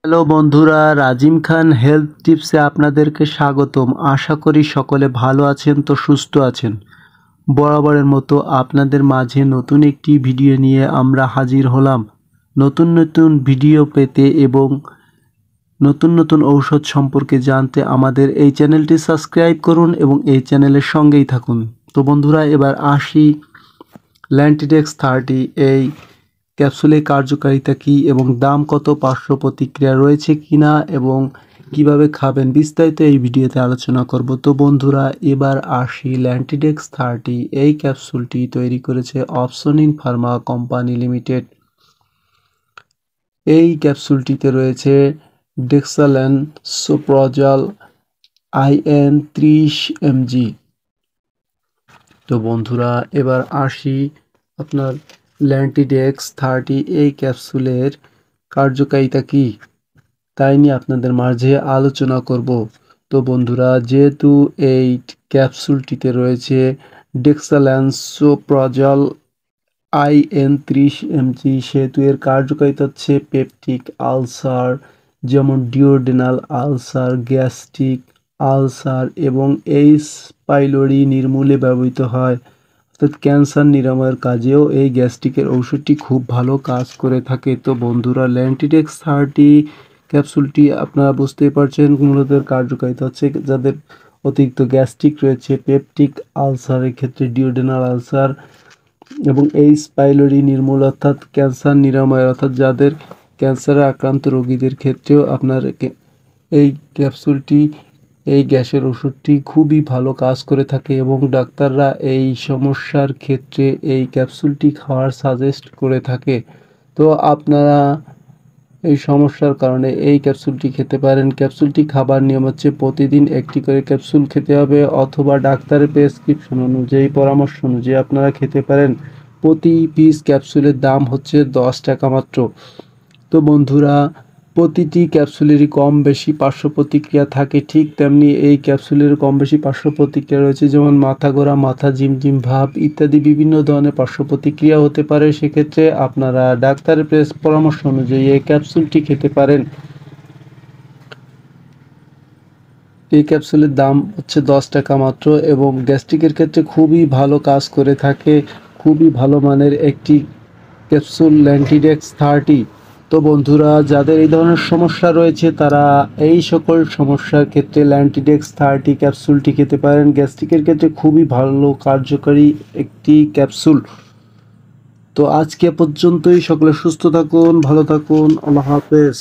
Hello বন্ধুরা, রাজিম খান health টিপসে আপনাদেরকে স্বাগতম। আশা করি সকলে ভালো আছেন, তো সুস্থ আছেন। বরাবরের মতো আপনাদের মাঝে নতুন একটি ভিডিও নিয়ে আমরা হাজির হলাম। নতুন নতুন ভিডিও পেতে এবং নতুন নতুন ঔষধ সম্পর্কে জানতে আমাদের এই চ্যানেলটি সাবস্ক্রাইব করুন এবং এই চ্যানেলের সঙ্গেই থাকুন। তো বন্ধুরা, এবার আসি ল্যান্টিডেক্স 30 এই ক্যাপসুলের কার্যকারিতা কী এবং দাম কত, পার্শ্ব প্রতিক্রিয়া রয়েছে কিনা এবং কিভাবে খাবেন বিস্তারিত এই ভিডিওতে আলোচনা করব। তো বন্ধুরা, এবার আসি ল্যান্টিডেক্স 30 এই ক্যাপসুলটি তৈরি করেছে অপসনিন ফার্মা কোম্পানি লিমিটেড। এই ক্যাপসুলটিতে রয়েছে ডেক্সালেন্সোপ্রজাল IN 30 mg। তো বন্ধুরা, এবার আসি আপনার ল্যান্টিডেক্স 30 এই ক্যাপসুলের কার্যকারিতা কী তাই নিয়ে আপনাদের মাঝে আলোচনা করব। তো বন্ধুরা, যেহেতু এই ক্যাপসুলটিতে রয়েছে ডেক্সালেন্সোপ্রজাল IN 30 mg, সেহেতু এর কার্যকারিতা হচ্ছে পেপটিক আলসার, যেমন ডিওডেনাল আলসার, গ্যাস্ট্রিক আলসার এবং এইচ পাইলোরি নির্মূলে ব্যবহৃত হয়। অর্থাৎ ক্যান্সার নিরাময়ের কাজেও এই গ্যাস্ট্রিকের ঔষধটি খুব ভালো কাজ করে থাকে। তো বন্ধুরা, ল্যান্টিডেক্স 30 ক্যাপসুলটি আপনারা বুঝতেই পারছেন মূলত কার্যকারিতা হচ্ছে যাদের অতিরিক্ত গ্যাস্ট্রিক রয়েছে, পেপটিক আলসারের ক্ষেত্রে ডিওডেনাল আলসার এবং এইচ পাইলোরি নির্মূল অর্থাৎ ক্যান্সার নিরাময়, অর্থাৎ যাদের ক্যান্সারে আক্রান্ত রোগীদের ক্ষেত্রেও আপনার এই ক্যাপসুলটি, এই গ্যাসের ওষুধটি খুবই ভালো কাজ করে থাকে এবং ডাক্তাররা এই সমস্যার ক্ষেত্রে এই ক্যাপসুলটি খাওয়ার সাজেস্ট করে থাকে। তো আপনারা এই সমস্যার কারণে এই ক্যাপসুলটি খেতে পারেন। ক্যাপসুলটি খাবার নিয়ম হচ্ছে প্রতিদিন একটি করে ক্যাপসুল খেতে হবে অথবা ডাক্তারের প্রেসক্রিপশন অনুযায়ী, পরামর্শ অনুযায়ী আপনারা খেতে পারেন। প্রতি পিস ক্যাপসুলের দাম হচ্ছে 10 টাকা মাত্র। তো বন্ধুরা, প্রতিটি ক্যাপসুলেরই কম বেশি পার্শ্ব প্রতিক্রিয়া থাকে, ঠিক তেমনি এই ক্যাপসুলের কম বেশি পার্শ্ব প্রতিক্রিয়া রয়েছে, যেমন মাথা ঘোরা, মাথা ঝিমঝিম ভাব ইত্যাদি বিভিন্ন ধরনের পার্শ্ব প্রতিক্রিয়া হতে পারে। সেক্ষেত্রে আপনারা ডাক্তারের পরামর্শ অনুযায়ী এই ক্যাপসুলটি খেতে পারেন। এই ক্যাপসুলের দাম হচ্ছে 10 টাকা মাত্র এবং গ্যাস্ট্রিকের ক্ষেত্রে খুবই ভালো কাজ করে থাকে। খুবই ভালো মানের একটি ক্যাপসুল ল্যান্টিডেক্স 30। তো বন্ধুরা, যাদের এই ধরনের সমস্যা রয়েছে তারা এই সকল সমস্যার ক্ষেত্রে ল্যান্টিডেক্স 30 ক্যাপসুলটি খেতে পারেন। গ্যাস্ট্রিকের ক্ষেত্রে খুবই ভালো কার্যকারী একটি ক্যাপসুল। তো আজকে পর্যন্তই। সকলে সুস্থ থাকুন, ভালো থাকুন, আল্লাহ হাফেজ।